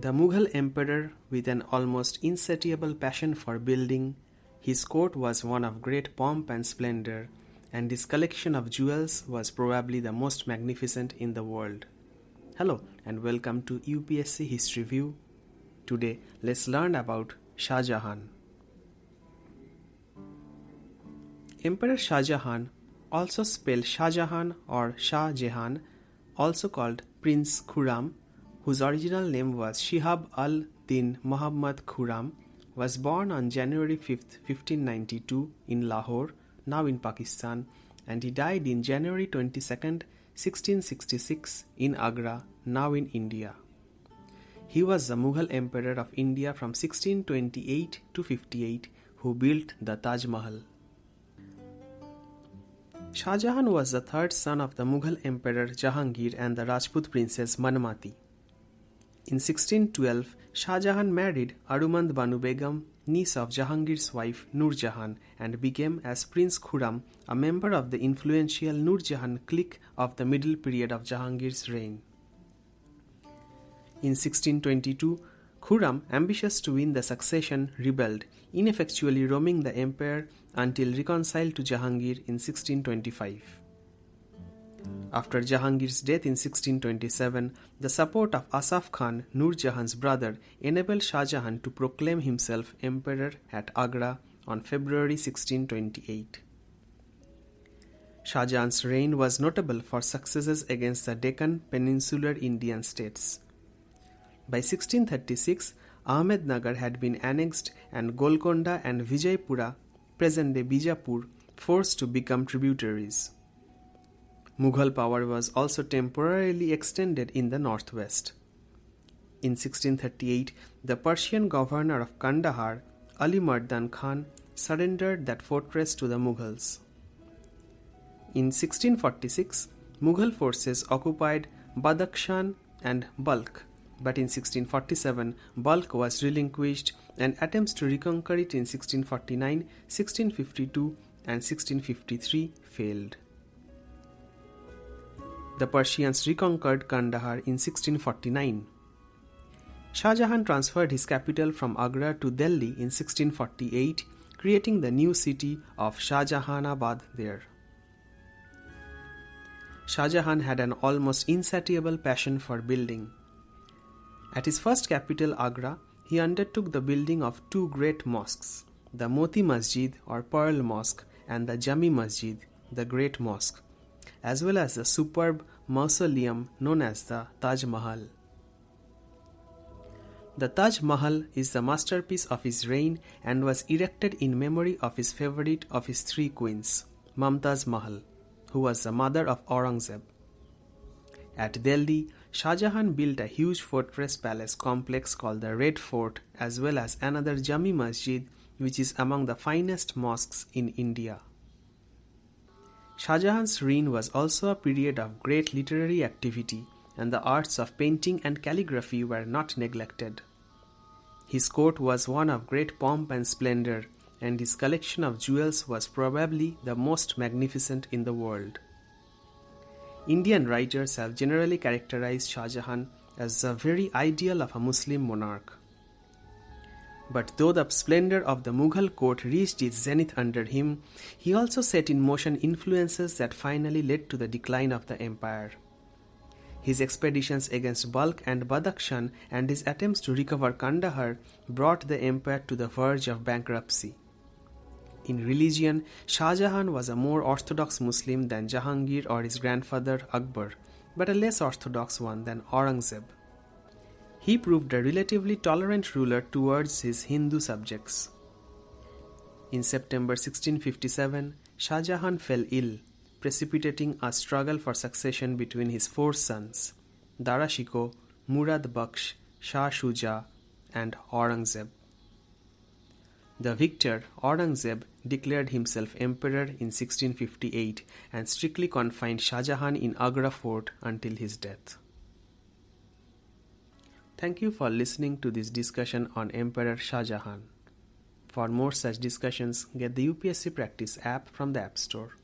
The Mughal emperor, with an almost insatiable passion for building, his court was one of great pomp and splendor, and his collection of jewels was probably the most magnificent in the world. Hello and welcome to UPSC History View. Today, let's learn about Shah Jahan. Emperor Shah Jahan, also spelled Shah Jahan or Shah Jahan, also called Prince Khurram, whose original name was Shahab-ud-din Muhammad Khurram, was born on January 5, 1592 in Lahore, now in Pakistan, and he died in January 22, 1666 in Agra, now in India. He was the Mughal Emperor of India from 1628 to 58 who built the Taj Mahal. Shah Jahan was the third son of the Mughal Emperor Jahangir and the Rajput princess Manmati. In 1612, Shah Jahan married Arumand Banu Begum, niece of Jahangir's wife Nur Jahan, and became, as Prince Khurram, a member of the influential Nur Jahan clique of the middle period of Jahangir's reign. In 1622, Khurram, ambitious to win the succession, rebelled, ineffectually roaming the empire until reconciled to Jahangir in 1625. After Jahangir's death in 1627, the support of Asaf Khan, Nur Jahan's brother, enabled Shah Jahan to proclaim himself emperor at Agra on February 1628. Shah Jahan's reign was notable for successes against the Deccan peninsular Indian states. By 1636, Ahmednagar had been annexed and Golconda and Vijaypura, present-day Bijapur, forced to become tributaries. Mughal power was also temporarily extended in the northwest. In 1638, the Persian governor of Kandahar, Ali Mardan Khan, surrendered that fortress to the Mughals. In 1646, Mughal forces occupied Badakhshan and Balkh, but in 1647, Balkh was relinquished and attempts to reconquer it in 1649, 1652 and 1653 failed. The Persians reconquered Kandahar in 1649. Shah Jahan transferred his capital from Agra to Delhi in 1648, creating the new city of Shahjahanabad there. Shah Jahan had an almost insatiable passion for building. At his first capital, Agra, he undertook the building of two great mosques, the Moti Masjid or Pearl Mosque and the Jami Masjid, the Great Mosque, as well as the superb mausoleum known as the Taj Mahal. The Taj Mahal is the masterpiece of his reign and was erected in memory of his favorite of his three queens, Mumtaz Mahal, who was the mother of Aurangzeb. At Delhi, Shah Jahan built a huge fortress palace complex called the Red Fort, as well as another Jami Masjid, which is among the finest mosques in India. Shah Jahan's reign was also a period of great literary activity, and the arts of painting and calligraphy were not neglected. His court was one of great pomp and splendor, and his collection of jewels was probably the most magnificent in the world. Indian writers have generally characterized Shah Jahan as the very ideal of a Muslim monarch. But though the splendor of the Mughal court reached its zenith under him, he also set in motion influences that finally led to the decline of the empire. His expeditions against Balkh and Badakhshan and his attempts to recover Kandahar brought the empire to the verge of bankruptcy. In religion, Shah Jahan was a more orthodox Muslim than Jahangir or his grandfather Akbar, but a less orthodox one than Aurangzeb. He proved a relatively tolerant ruler towards his Hindu subjects. In September 1657, Shah Jahan fell ill, precipitating a struggle for succession between his four sons, Dara Shikoh, Murad Bakhsh, Shah Shuja, and Aurangzeb. The victor, Aurangzeb, declared himself emperor in 1658 and strictly confined Shah Jahan in Agra fort until his death. Thank you for listening to this discussion on Emperor Shah Jahan. For more such discussions, get the UPSC Practice app from the App Store.